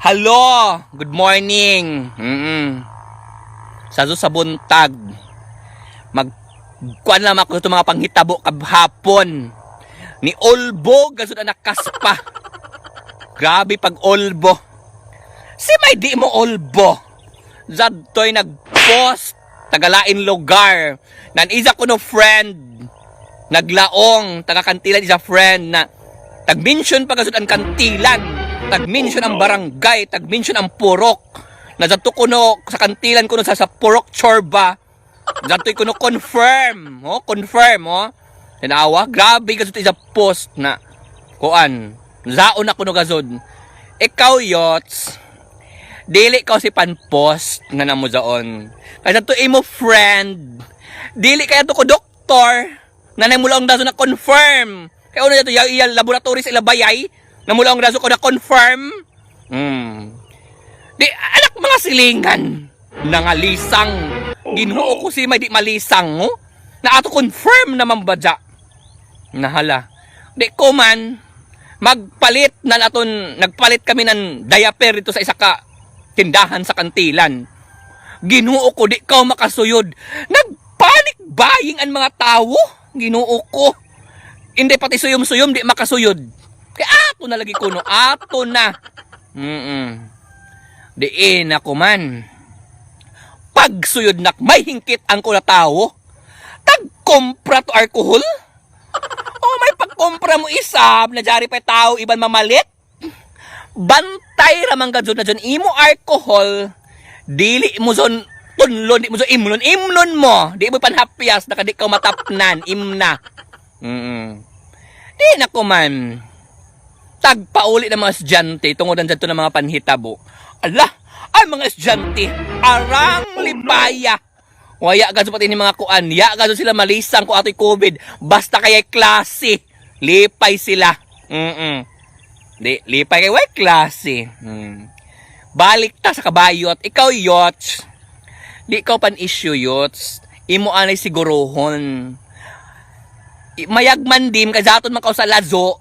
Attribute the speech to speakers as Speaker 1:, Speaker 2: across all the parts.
Speaker 1: Hello! Good morning! Sa buntag, magkuan naman ako itong mga panghitabo kabhapon. Ni Olbo, gasod na nakaspa. Grabe pag Olbo. Si may di mo Olbo. Zadtoy nag-post, tagalain lugar. Nan-isa ko no friend, naglaong, taga-kantilan isa friend na tag-mention pa gasod ang kantilan. Tag-mention ang barangay, tag-mention ang purok. Nazato ko no, sa kantilan ko no sa purok chorba. Nazato ko no confirm, confirm, Tinawa, grabe gasod isa post na kuan. Zaon ako no gasod. Ikaw yots, dili ka si pan-post nga namo zaon. Kasi to imo friend, dili kaya to ko doktor. Nanay mo lang daso na confirm. Kaya una to yung laboratory sa ilabayay. Na mula ang raso ko na confirm. Di, anak mga silingan. Nangalisang. Ginoo ko si may di malisang. Na ato confirm naman badya. Nahala. Di ko man, magpalit na naton, nagpalit kami ng diaper dito sa isa ka tindahan sa kantilan. Ginoo ko, di ka makasuyod. Nagpanik buying ang mga tao. Ginoo ko. Hindi pati suyom-suyom, di makasuyod. Kaya ato na lagi kuno, ato na. Diin ako man. Pagsuyod nak, may hingkit ang kuna tao. Tag-kompra to alcohol? May pagkompra mo isab, na jari pa tao, iban mamalit. Bantay ramang gadzod na dyan, imo alcohol, dili mo zon, tunlon, di mo zon imlon mo. Di mo panhapyas, nakadik ka matapnan, imna. Di na ko man. Tagpauli ng mga estudyante tungod dyan to ng mga panhitabo. Ala, ay mga estudyante, arang lipaya. Waya gaso pati ni mga kuan, ya gaso sila malisang ko ato'y COVID. Basta kaya klase, lipay sila. Di, lipay kaya klase. Balik ta sa kabayot, ikaw yots. Di ikaw pan issue yots. Imo anay sigurohon. Mayagman dim, kazaton makaw sa lazo.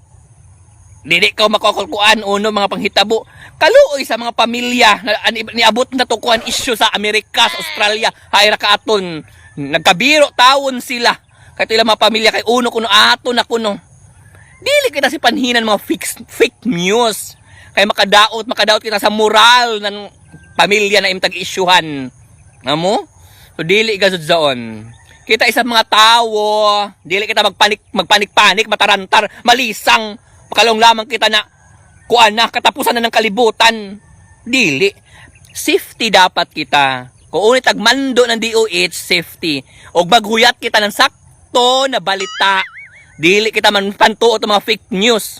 Speaker 1: Dili ka makokulkuan uno mga panghitabo. Kaluoy sa mga pamilya na niabot na to kuan issue sa Amerika, sa Australia, hayra ka aton. Nagkabiro tawon sila. Kay tila mga pamilya kay uno kuno aton na kuno. Dili kita si panhinan mga fake news. Kay makadaot kita sa moral ng pamilya na imtag isyuhan. Amo? So dili gasud zaon. Kita isa mga tawo, dili kita magpanik-panik, matarantar, malisang. Makalong lamang kita na kuan na katapusan na ng kalibutan. Dili. Safety dapat kita. Kung unit agmando ng DOH, safety. O maghuyat kita ng sakto na balita. Dili kita man pantuot ng mga fake news.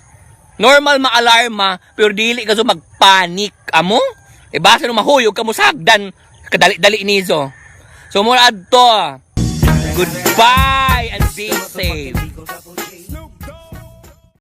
Speaker 1: Normal maalarma, pero dili ka so magpanik. Amo? E basta nung mahuyog ka mo sagdan, kadali-dali nizo. So mura adto. Goodbye and be safe.